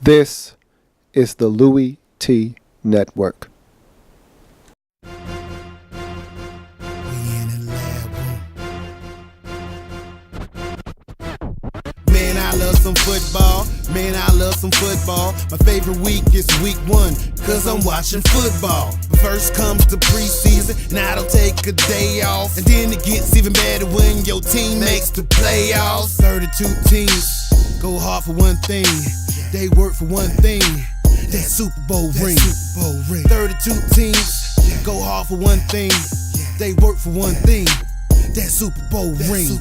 This is the Louie T Network. Man, I love some football. Man, I love some football. My favorite week is week 1, cause I'm watching football. First comes the preseason, and I don't take a day off. And then it gets even better when your team makes the playoffs. 32 teams go hard for one thing. They work for one thing. That Super Bowl ring. 32 teams go hard for one thing. They work for one thing. That Super Bowl ring.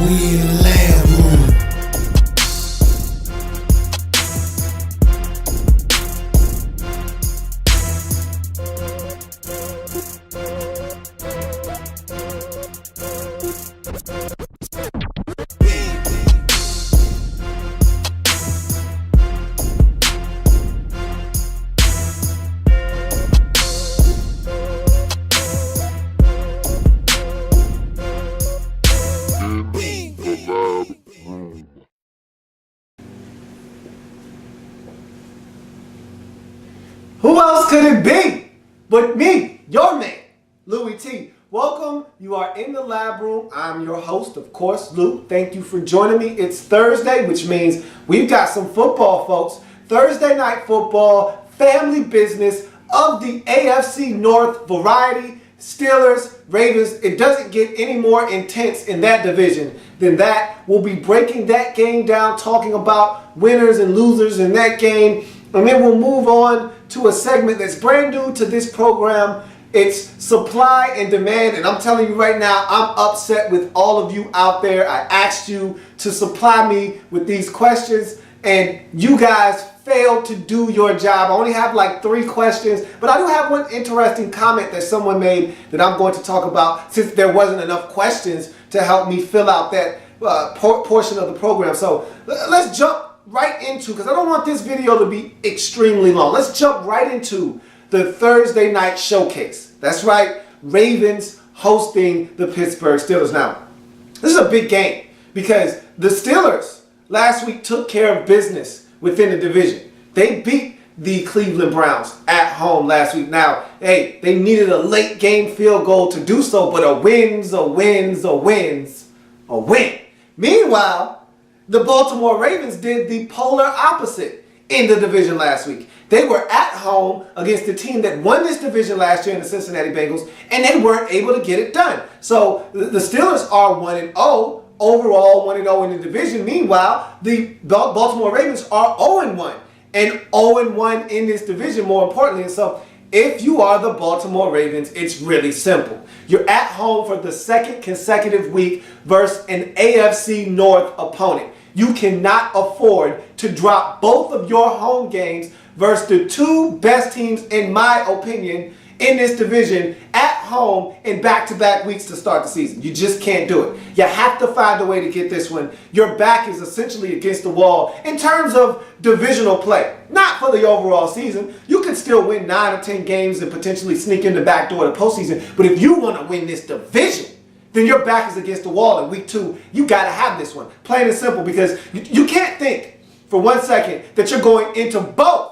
We in the lab room. Who else could it be but me, your man, Louie T? Welcome. You are in the lab room. I'm your host, of course, Lou. Thank you for joining me. It's Thursday, which means we've got some football, folks. Thursday night football, family business of the AFC North variety. Steelers, Ravens. It doesn't get any more intense in that division than that. We'll be breaking that game down, talking about winners and losers in that game. And then we'll move on to a segment that's brand new to this program. It's supply and demand. And I'm telling you right now, I'm upset with all of you out there. I asked you to supply me with these questions, and you guys failed to do your job. I only have like 3 questions, but I do have one interesting comment that someone made that I'm going to talk about, since there wasn't enough questions to help me fill out that portion of the program. So let's jump right into, because I don't want this video to be extremely long. Let's jump right into the Thursday night showcase. That's right, Ravens hosting the Pittsburgh Steelers. Now, this is a big game because the Steelers last week took care of business within the division. They beat the Cleveland Browns at home last week. Now, hey, they needed a late game field goal to do so, but a win's a win. Meanwhile, the Baltimore Ravens did the polar opposite in the division last week. They were at home against the team that won this division last year in the Cincinnati Bengals, and they weren't able to get it done. So the Steelers are 1-0, overall 1-0 in the division. Meanwhile, the Baltimore Ravens are 0-1, and 0-1 in this division, more importantly. And so if you are the Baltimore Ravens, it's really simple. You're at home for the second consecutive week versus an AFC North opponent. You cannot afford to drop both of your home games versus the 2 best teams, in my opinion, in this division at home in back-to-back weeks to start the season. You just can't do it. You have to find a way to get this one. Your back is essentially against the wall in terms of divisional play. Not for the overall season. You can still win 9 or 10 games and potentially sneak in the back door of the postseason. But if you want to win this division, then your back is against the wall in week 2. You got to have this one. Plain and simple, because you can't think for 1 second that you're going into both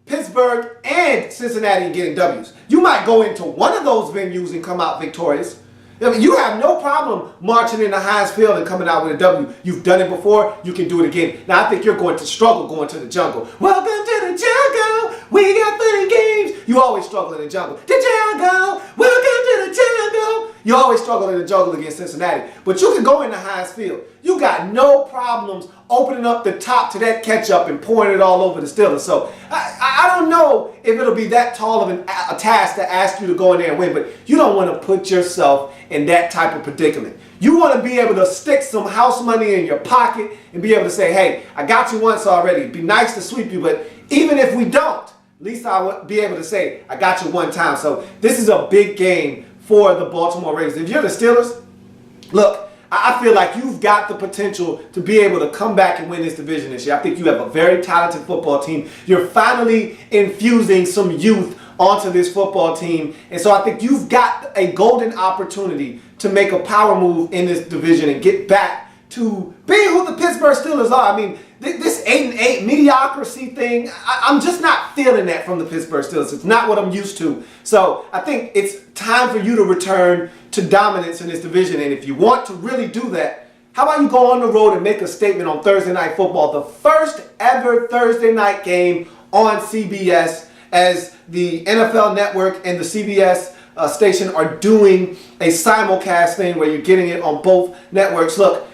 Pittsburgh and Cincinnati and getting W's. You might go into one of those venues and come out victorious. I mean, you have no problem marching into Heinz Field and coming out with a W. You've done it before. You can do it again. Now, I think you're going to struggle going to the jungle. Welcome to the jungle. We got fun and games. You always struggle in the jungle. The jungle. Welcome to the jungle. You always struggle in the jungle against Cincinnati. But you can go into Heinz Field. You got no problems opening up the top to that ketchup and pouring it all over the Steelers. So I don't know if it'll be that tall of a task to ask you to go in there and win, but you don't want to put yourself in that type of predicament. You want to be able to stick some house money in your pocket and be able to say, hey, I got you once already. It'd be nice to sweep you, but even if we don't, at least I would be able to say, I got you one time. So this is a big game for the Baltimore Ravens. If you're the Steelers, look, I feel like you've got the potential to be able to come back and win this division this year. I think you have a very talented football team. You're finally infusing some youth onto this football team. And so I think you've got a golden opportunity to make a power move in this division and get back to being who the Pittsburgh Steelers are. I mean, this 8-8 mediocrity thing, I'm just not feeling that from the Pittsburgh Steelers. It's not what I'm used to. So I think it's time for you to return to dominance in this division. And if you want to really do that, how about you go on the road and make a statement on Thursday Night Football, the first ever Thursday night game on CBS, as the NFL Network and the CBS station are doing a simulcast thing where you're getting it on both networks. Look,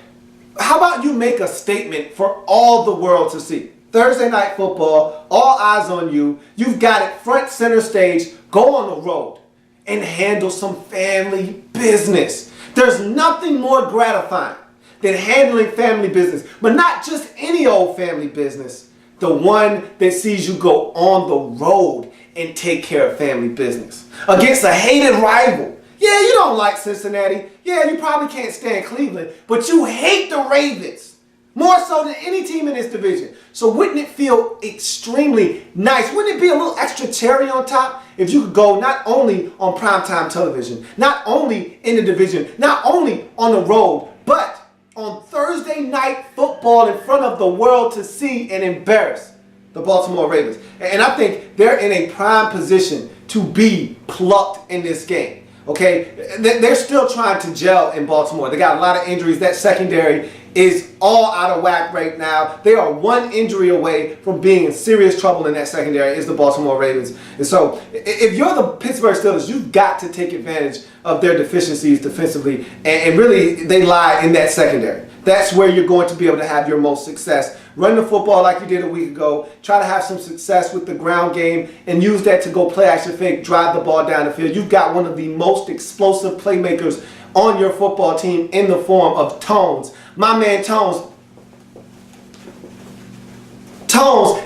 how about you make a statement for all the world to see? Thursday Night Football, all eyes on you. You've got it front center stage. Go on the road and handle some family business. There's nothing more gratifying than handling family business, but not just any old family business. The one that sees you go on the road and take care of family business against a hated rival. Yeah, you don't like Cincinnati. Yeah, you probably can't stand Cleveland, but you hate the Ravens more so than any team in this division. So wouldn't it feel extremely nice? Wouldn't it be a little extra cherry on top if you could go not only on primetime television, not only in the division, not only on the road, but on Thursday Night Football in front of the world to see and embarrass the Baltimore Ravens? And I think they're in a prime position to be plucked in this game. Okay, they're still trying to gel in Baltimore. They got a lot of injuries. That secondary is all out of whack right now. They are one injury away from being in serious trouble in that secondary, is the Baltimore Ravens. And so if you're the Pittsburgh Steelers, you've got to take advantage of their deficiencies defensively. And really, they lie in that secondary. That's where you're going to be able to have your most success. Run the football like you did a week ago. Try to have some success with the ground game and use that to go play action fake, drive the ball down the field. You've got one of the most explosive playmakers on your football team in the form of Tones. My man Tones,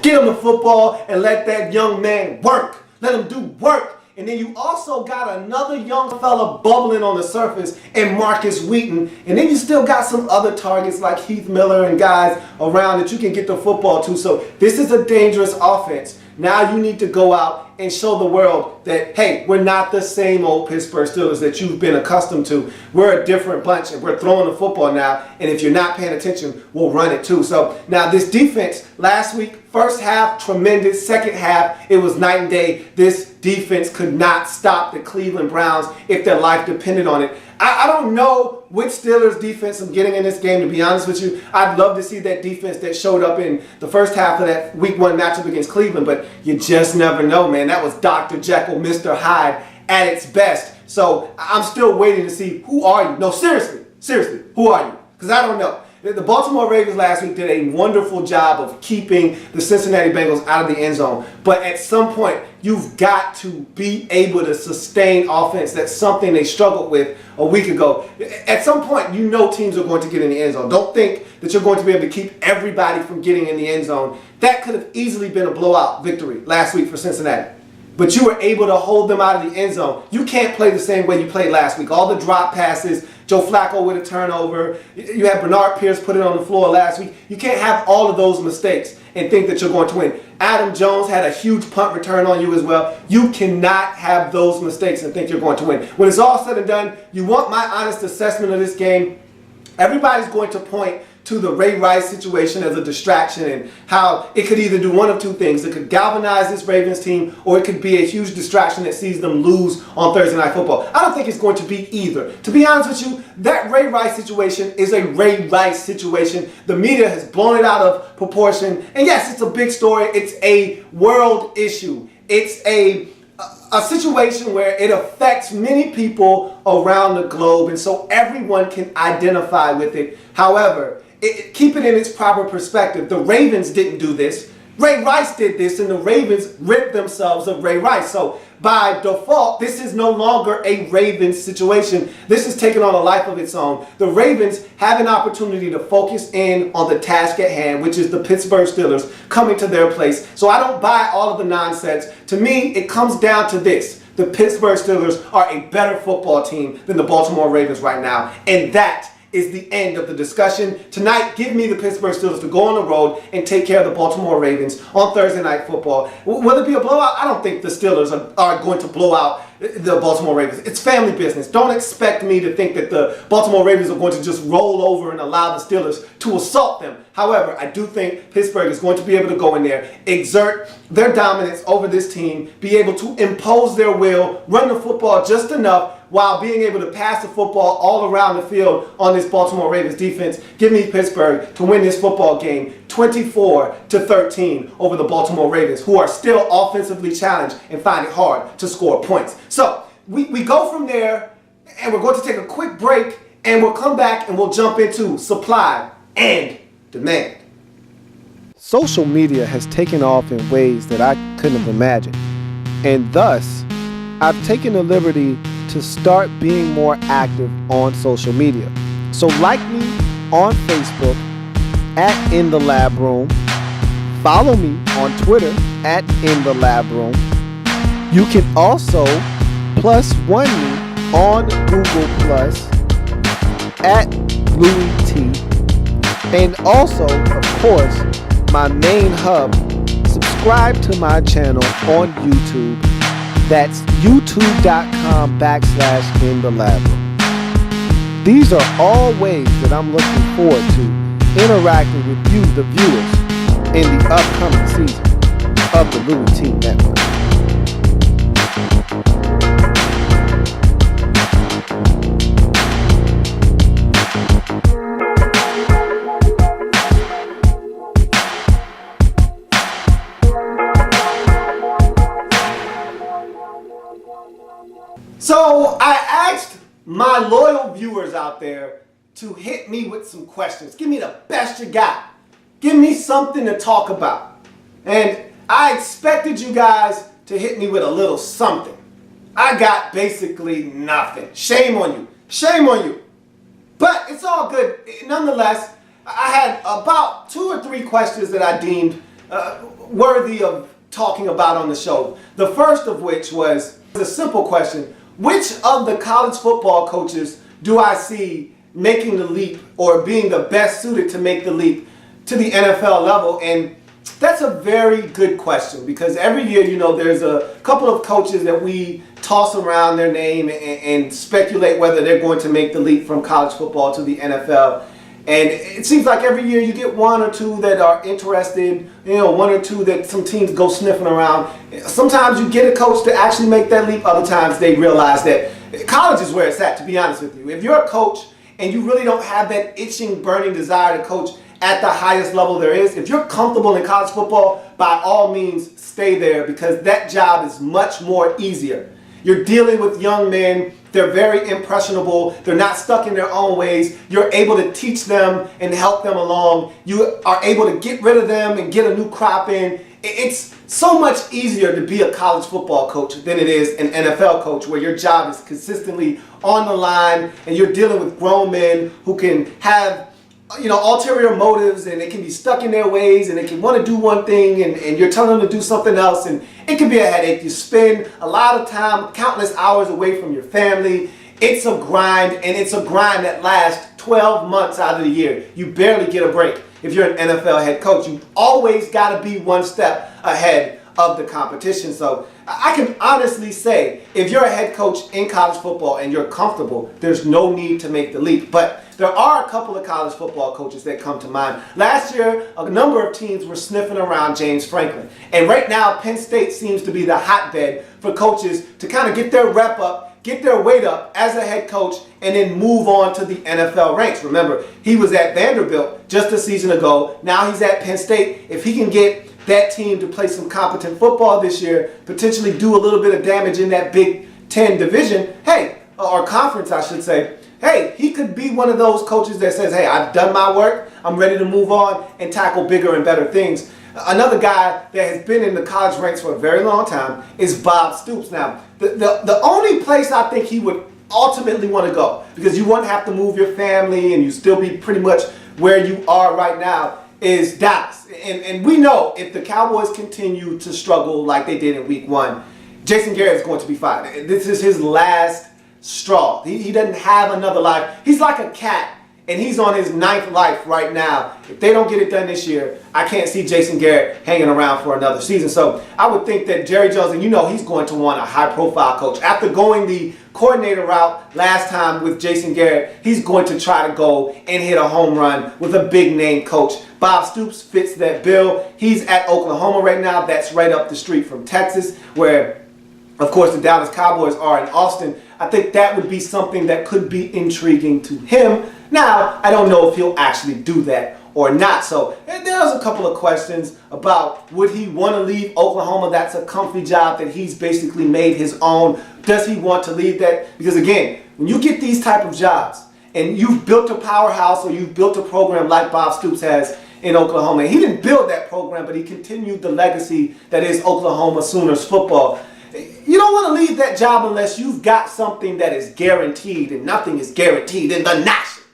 get him the football and let that young man work. Let him do work. And then you also got another young fella bubbling on the surface in Marcus Wheaton. And then you still got some other targets like Heath Miller and guys around that you can get the football to. So this is a dangerous offense. Now you need to go out and show the world that, hey, we're not the same old Pittsburgh Steelers that you've been accustomed to. We're a different bunch, and we're throwing the football now. And if you're not paying attention, we'll run it too. So now this defense, last week, first half, tremendous. Second half, it was night and day. This defense could not stop the Cleveland Browns if their life depended on it. I don't know which Steelers defense I'm getting in this game, to be honest with you. I'd love to see that defense that showed up in the first half of that Week 1 matchup against Cleveland, but you just never know, man. That was Dr. Jekyll, Mr. Hyde at its best. So I'm still waiting to see, who are you? No, seriously, who are you? Because I don't know. The Baltimore Ravens last week did a wonderful job of keeping the Cincinnati Bengals out of the end zone. But at some point, you've got to be able to sustain offense. That's something they struggled with a week ago. At some point, you know teams are going to get in the end zone. Don't think that you're going to be able to keep everybody from getting in the end zone. That could have easily been a blowout victory last week for Cincinnati. But you were able to hold them out of the end zone. You can't play the same way you played last week. All the drop passes, Joe Flacco with a turnover. You had Bernard Pierce put it on the floor last week. You can't have all of those mistakes and think that you're going to win. Adam Jones had a huge punt return on you as well. You cannot have those mistakes and think you're going to win. When it's all said and done, you want my honest assessment of this game. Everybody's going to point to the Ray Rice situation as a distraction and how it could either do one of two things. It could galvanize this Ravens team, or it could be a huge distraction that sees them lose on Thursday Night Football. I don't think it's going to be either. To be honest with you, that Ray Rice situation is a Ray Rice situation. The media has blown it out of proportion. And yes, it's a big story. It's a world issue. It's a situation where it affects many people around the globe, and so everyone can identify with it. However, keep it in its proper perspective. The Ravens didn't do this. Ray Rice did this, and the Ravens ripped themselves of Ray Rice. So by default, this is no longer a Ravens situation. This is taking on a life of its own. The Ravens have an opportunity to focus in on the task at hand, which is the Pittsburgh Steelers coming to their place. So I don't buy all of the nonsense. To me, it comes down to this. The Pittsburgh Steelers are a better football team than the Baltimore Ravens right now, and that is the end of the discussion. Tonight, give me the Pittsburgh Steelers to go on the road and take care of the Baltimore Ravens on Thursday Night Football. Will it be a blowout? I don't think the Steelers are going to blow out the Baltimore Ravens. It's family business. Don't expect me to think that the Baltimore Ravens are going to just roll over and allow the Steelers to assault them. However, I do think Pittsburgh is going to be able to go in there, exert their dominance over this team, be able to impose their will, run the football just enough while being able to pass the football all around the field on this Baltimore Ravens defense. Give me Pittsburgh to win this football game 24-13 over the Baltimore Ravens, who are still offensively challenged and find it hard to score points. So we go from there, and we're going to take a quick break, and we'll come back and we'll jump into supply and demand. Social media has taken off in ways that I couldn't have imagined, and thus I've taken the liberty to start being more active on social media. So like me on Facebook at In the Lab Room. Follow me on Twitter at In the Lab Room. You can also +1 me on Google Plus at Louie T. And also, of course, my main hub, subscribe to my channel on YouTube. That's youtube.com/In the Lab Room. These are all ways that I'm looking forward to interacting with you, the viewers, in the upcoming season of the Louie T Network. So I asked my loyal viewers out there to hit me with some questions. Give me the best you got. Give me something to talk about. And I expected you guys to hit me with a little something. I got basically nothing. Shame on you. Shame on you. But it's all good. Nonetheless, I had about 2 or 3 questions that I deemed worthy of talking about on the show. The first of which was a simple question. Which of the college football coaches do I see making the leap or being the best suited to make the leap to the NFL level? And that's a very good question, because every year, you know, there's a couple of coaches that we toss around their name and speculate whether they're going to make the leap from college football to the NFL. And it seems like every year you get 1 or 2 that are interested, you know, 1 or 2 that some teams go sniffing around. Sometimes you get a coach to actually make that leap. Other times they realize that college is where it's at, to be honest with you. If you're a coach and you really don't have that itching, burning desire to coach at the highest level there is, if you're comfortable in college football, by all means stay there, because that job is much more easier. You're dealing with young men. They're very impressionable. They're not stuck in their own ways. You're able to teach them and help them along. You are able to get rid of them and get a new crop in. It's so much easier to be a college football coach than it is an NFL coach, where your job is consistently on the line and you're dealing with grown men who can have, you know, ulterior motives, and they can be stuck in their ways, and they can want to do one thing and you're telling them to do something else, and it can be a headache. You spend a lot of time, countless hours away from your family. It's a grind, and it's a grind that lasts 12 months out of the year. You barely get a break. If you're an NFL head coach, you always got to be 1 step ahead of the competition. So I can honestly say, if you're a head coach in college football and you're comfortable, there's no need to make the leap. But there are a couple of college football coaches that come to mind. Last year, a number of teams were sniffing around James Franklin. And right now, Penn State seems to be the hotbed for coaches to kind of get their rep up, get their weight up as a head coach, and then move on to the NFL ranks. Remember, he was at Vanderbilt just a season ago. Now he's at Penn State. If he can get that team to play some competent football this year, potentially do a little bit of damage in that Big Ten division, or conference, I should say, he could be one of those coaches that says, hey, I've done my work, I'm ready to move on and tackle bigger and better things. Another guy that has been in the college ranks for a very long time is Bob Stoops. Now, the only place I think he would ultimately want to go, because you wouldn't have to move your family and you still be pretty much where you are right now, is Dallas. And we know if the Cowboys continue to struggle like they did in week 1, Jason Garrett is going to be fired. This is his last straw. He doesn't have another life. He's like a cat and he's on his 9th life right now. If they don't get it done this year, I can't see Jason Garrett hanging around for another season. So I would think that Jerry Jones, and he's going to want a high-profile coach. After going the coordinator route last time with Jason Garrett, he's going to try to go and hit a home run with a big-name coach. Bob Stoops fits that bill. He's at Oklahoma right now. That's right up the street from Texas, where, of course, the Dallas Cowboys are in Austin. I think that would be something that could be intriguing to him. Now, I don't know if he'll actually do that or not. So there's a couple of questions about, would he want to leave Oklahoma? That's a comfy job that he's basically made his own. Does he want to leave that? Because again, when you get these type of jobs and you've built a powerhouse or you've built a program like Bob Stoops has in Oklahoma, he didn't build that program, but he continued the legacy that is Oklahoma Sooners football. You don't want to leave that job unless you've got something that is guaranteed, and nothing is guaranteed in the National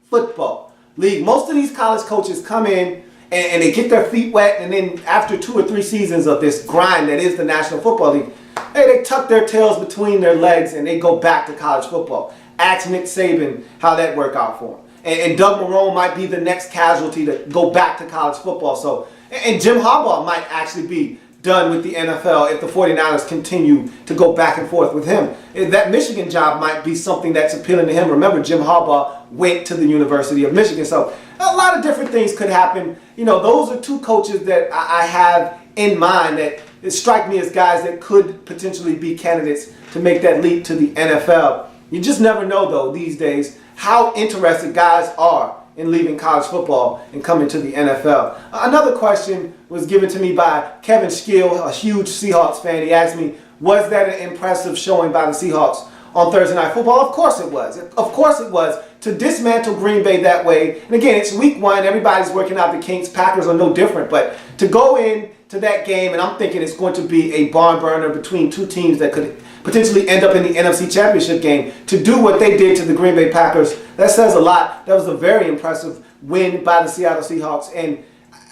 Football League. Most of these college coaches come in and they get their feet wet, and then after 2 or 3 seasons of this grind that is the National Football League, they tuck their tails between their legs and they go back to college football. Ask Nick Saban how that worked out for him. And Doug Marrone might be the next casualty to go back to college football. So, and Jim Harbaugh might actually be done with the NFL if the 49ers continue to go back and forth with him. That Michigan job might be something that's appealing to him. Remember, Jim Harbaugh went to the University of Michigan. So a lot of different things could happen. Those are 2 coaches that I have in mind that strike me as guys that could potentially be candidates to make that leap to the NFL. You just never know, though, these days, how interested guys are in leaving college football and coming to the NFL. Another question was given to me by Kevin Skill, a huge Seahawks fan. He asked me, was that an impressive showing by the Seahawks on Thursday Night Football? Of course it was. Of course it was. To dismantle Green Bay that way, and again, it's week 1, everybody's working out the kinks. Packers are no different, but to go in to that game, and I'm thinking it's going to be a barn burner between 2 teams that could potentially end up in the NFC Championship game, to do what they did to the Green Bay Packers, that says a lot. That was a very impressive win by the Seattle Seahawks. And,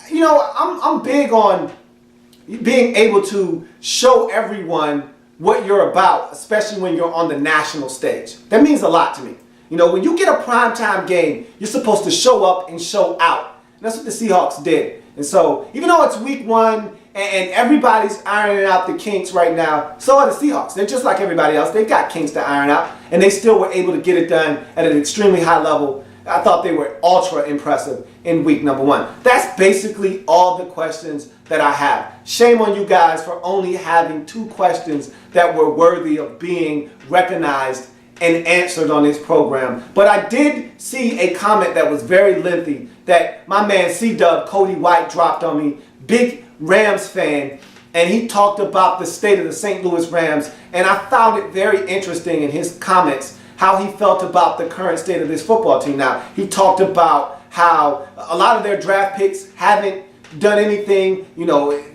I'm big on being able to show everyone what you're about, especially when you're on the national stage. That means a lot to me. When you get a primetime game, you're supposed to show up and show out. And that's what the Seahawks did. And so, even though it's week 1 and everybody's ironing out the kinks right now, so are the Seahawks. They're just like everybody else. They've got kinks to iron out, and they still were able to get it done at an extremely high level. I thought they were ultra impressive in week number 1. That's basically all the questions that I have. Shame on you guys for only having 2 questions that were worthy of being recognized and answered on this program. But I did see a comment that was very lengthy that my man C-Dub, Cody White, dropped on me. Big Rams fan, and he talked about the state of the St. Louis Rams, and I found it very interesting in his comments how he felt about the current state of this football team. Now, he talked about how a lot of their draft picks haven't done anything.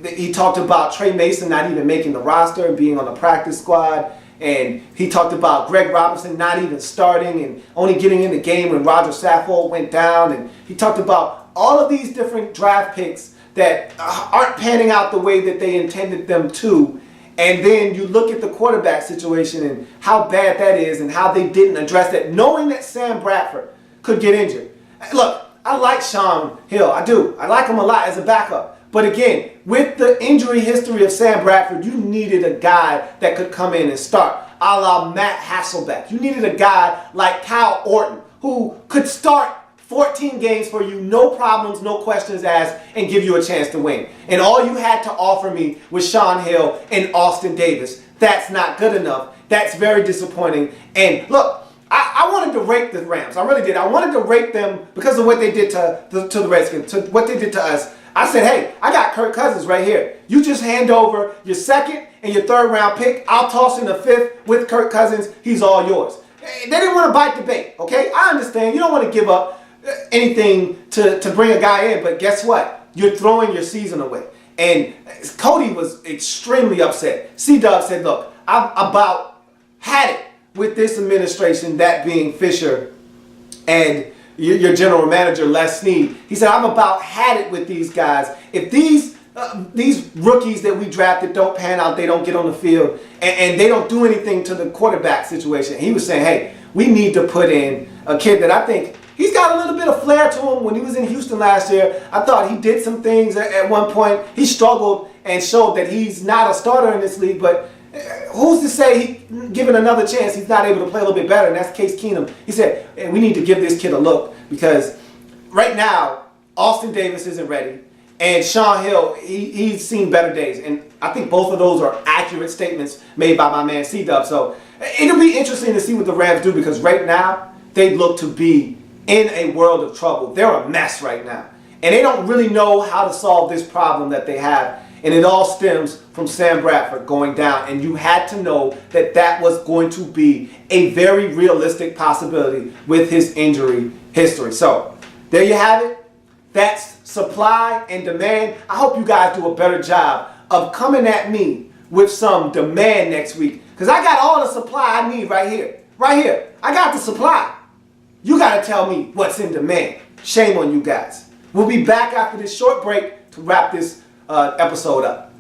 He talked about Trey Mason not even making the roster and being on the practice squad. And he talked about Greg Robinson not even starting and only getting in the game when Roger Saffold went down. And he talked about all of these different draft picks that aren't panning out the way that they intended them to. And then you look at the quarterback situation and how bad that is and how they didn't address that, knowing that Sam Bradford could get injured. Look, I like Shaun Hill. I do. I like him a lot as a backup. But again, with the injury history of Sam Bradford, you needed a guy that could come in and start, a la Matt Hasselbeck. You needed a guy like Kyle Orton who could start 14 games for you, no problems, no questions asked, and give you a chance to win. And all you had to offer me was Shaun Hill and Austin Davis. That's not good enough. That's very disappointing. And look, I wanted to rate the Rams. I really did. I wanted to rate them because of what they did to the Redskins, to what they did to us. I said, hey, I got Kirk Cousins right here. You just hand over your 2nd and your 3rd round pick. I'll toss in the 5th with Kirk Cousins. He's all yours. They didn't want to bite the bait, okay? I understand. You don't want to give up anything to bring a guy in, but guess what? You're throwing your season away. And Cody was extremely upset. C-Dub said, look, I've about had it with this administration, that being Fisher and your general manager, Les Snead. He said, I've about had it with these guys. If these rookies that we drafted don't pan out, they don't get on the field, and they don't do anything to the quarterback situation. He was saying, hey, we need to put in a kid that I think he's got a bit of flair to him when he was in Houston last year. I thought he did some things at one point. He struggled and showed that he's not a starter in this league, but who's to say, given another chance, he's not able to play a little bit better, and that's Case Keenum. He said, hey, we need to give this kid a look, because right now, Austin Davis isn't ready, and Sean Hill, he's seen better days, and I think both of those are accurate statements made by my man C-Dub. So it'll be interesting to see what the Rams do, because right now, they look to be in a world of trouble. They're a mess right now, and they don't really know how to solve this problem that they have. And it all stems from Sam Bradford going down. And you had to know that that was going to be a very realistic possibility with his injury history. So there you have it. That's supply and demand. I hope you guys do a better job of coming at me with some demand next week, because I got all the supply I need right here. Right here. I got the supply. You got to tell me what's in demand. Shame on you guys. We'll be back after this short break to wrap this episode up.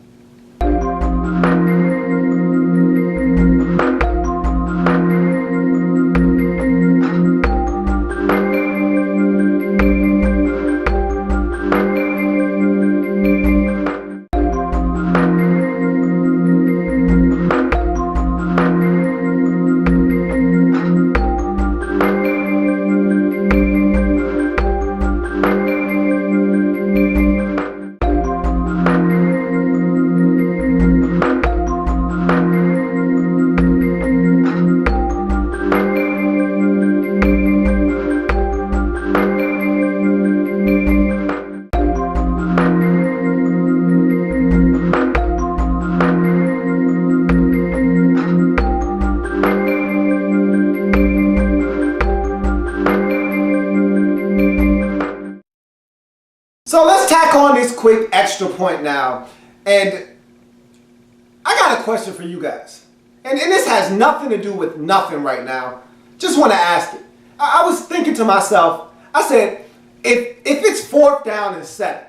So let's tack on this quick extra point now. And I got a question for you guys. And this has nothing to do with nothing right now. Just want to ask it. I was thinking to myself, I said, if it's 4th down and 7,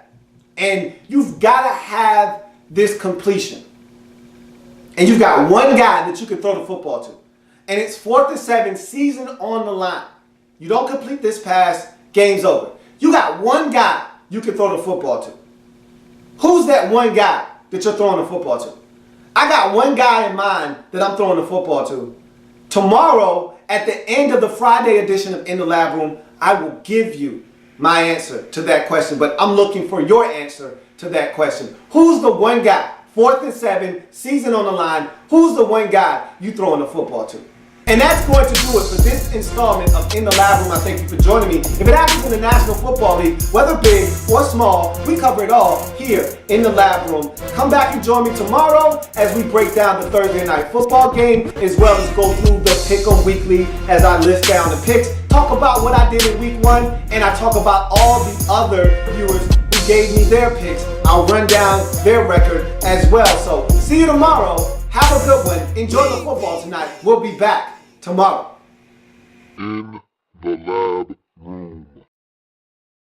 and you've got to have this completion, and you've got one guy that you can throw the football to, and it's 4th and 7, season on the line, you don't complete this pass, game's over. You got one guy you can throw the football to. Who's that one guy that you're throwing the football to? I got one guy in mind that I'm throwing the football to. Tomorrow, at the end of the Friday edition of In the Lab Room, I will give you my answer to that question, but I'm looking for your answer to that question. Who's the one guy, 4th and 7, season on the line, who's the one guy you throwing the football to? And that's going to do it for this installment of In the Lab Room. I thank you for joining me. If it happens in the National Football League, whether big or small, we cover it all here in the Lab Room. Come back and join me tomorrow as we break down the Thursday night football game, as well as go through the Pick'em Weekly as I list down the picks, talk about what I did in week 1, and I talk about all the other viewers who gave me their picks. I'll run down their record as well. So see you tomorrow. Have a good one. Enjoy the football tonight. We'll be back tomorrow. In the Lab Room.